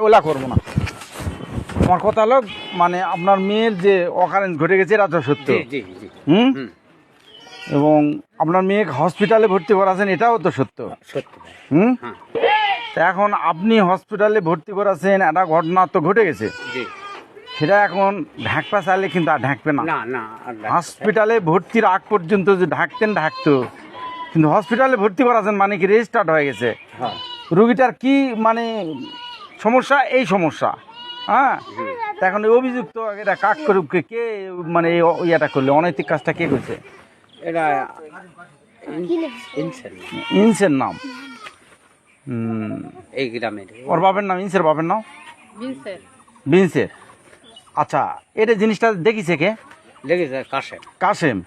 OLA করবো না। আমার কথা হলো মানে আপনার মেয়ের যে অকারেন্স ঘটে গেছে এটা তো সত্য। হুম। এবং আপনার মেয়েকে হসপিটালে ভর্তি করাছেন এটাও তো সত্য। হুম। তা এখন আপনি হসপিটালে ভর্তি করাছেন, একটা ঘটনা তো ঘটে গেছে, সেটা এখন ঢাকপা চাইলে কিন্তু আর ঢাকবে না। হসপিটালে ভর্তির আগ পর্যন্ত যে ঢাকতো, কিন্তু হসপিটালে ভর্তি করাছেন মানে কি রেজিস্টার্ড হয়ে গেছে। রুগীটার কি মানে সমস্যা, এই সমস্যা। হ্যাঁ, এখন অভিযুক্ত এটা কাক করুক কে, মানে ইয়েটা করলে অনৈতিক কাজটা কে করছে? এটা ইনসের নাম এই গ্রামের, ওর বাপের নাম ইনসের বাপের নাম বিনসের। আচ্ছা, এটা জিনিসটা দেখিছে কে? দেখেছে কাশেম।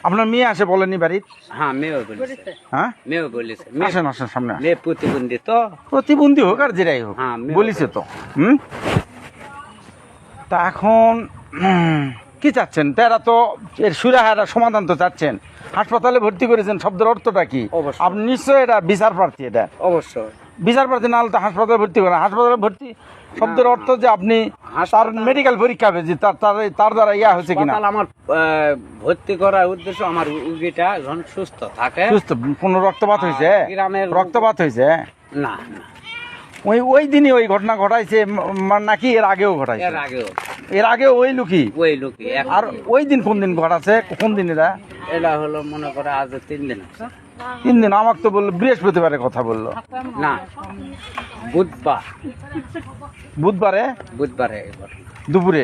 আপনার মেয়ে আসে বলেনি বাড়ির? হ্যাঁ, মেয়েও বলেছে। হ্যাঁ, মেয়েও বলেছে। আসেন আসেন সামনে। মেয়ে প্রতিবন্ধী তো। প্রতিবন্ধী হোক আর যেটাই হোক, হ্যাঁ, বলিছে তো। তা এখন কি চাচ্ছেন? তারা তো এর সুরাহারা সমাধান তো চাচ্ছেন। হাসপাতালে ভর্তি করেছেন, শব্দের অর্থটা কি? আপনি নিশ্চয়ই এটা বিচার প্রার্থী। এটা অবশ্যই বিচার প্রার্থী, না হলে তো হাসপাতালে ভর্তি করেন। হাসপাতালে ভর্তি শব্দের অর্থ যে আপনি তার মেডিকেল পরীক্ষা হবে যে তার দ্বারা ইয়া হয়েছে কিনা। আমার ভর্তি করার উদ্দেশ্য আমার রোগীটা যখন সুস্থ থাকে। সুস্থ? কোনো রক্তপাত হয়েছে? গ্রামের রক্তপাত হয়েছে? না, ওই দিনই ওই ঘটনা ঘটাইছে নাকি এর আগেও ঘটাইছে? এর আগেও ওই লোকই। আর ওই দিন কোন দিন ঘটাছে? কোন দিন এটা হলো মনে করে আজ 3 দিন। 3 দিন? আমাকে তো বললো বৃহস্পতিবারে কথা বললো। না, বুধবারে দুপুরে।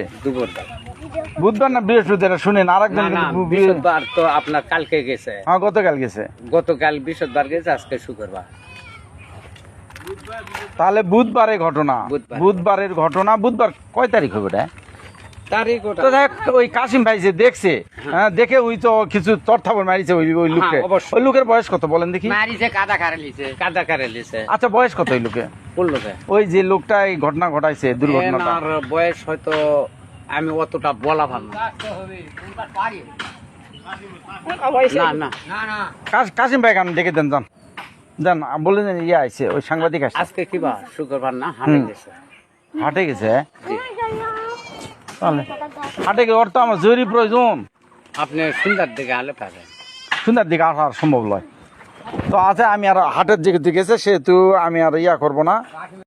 বুধবার না বৃহস্পতিবার শুনেন আরেকজন। বৃহস্পতিবার তো আপনার কালকে গেছে। হ্যাঁ, গতকাল গেছে। গতকাল বৃহস্পতিবার গেছে, আজকে শুক্রবার। তাহলে বুধবারের ঘটনা। বুধবারের ঘটনা। বুধবার কয় তারিখ হবে এটা? তারিখ ওই কাশিম ভাই যে দেখছে, হ্যাঁ, দেখে ওই তো কিছু তর্থাবর মারিছে ওই লোককে। ওই লোকের বয়স কত বলেন দেখি? কাদা কারে লিছে। আচ্ছা, বয়স কত ওই লোকে? ওই যে লোকটা এই ঘটনা ঘটাইছে, দুর্ঘটনাটা। বয়স হয়তো আমি অতটা বলা ভালো না। কাশিম ভাই কান ডেকে দেন, যান বলে দেন। ইয়ে আইছে ওই সাংবাদিক আসছে। আজকে কি বার? শুক্রবার না? হাটে গেছে। হাটে গেছে? হাটে গিয়ে ওর তো আমার জরুরি প্রয়োজন। আপনি সন্ধ্যার দিকে আলে পাবেন। সন্ধ্যার দিকে আসা সম্ভব নয় তো। আছে, আমি আর হাটের দিকে গেছে সেহেতু আমি আর ইয়া করবো না।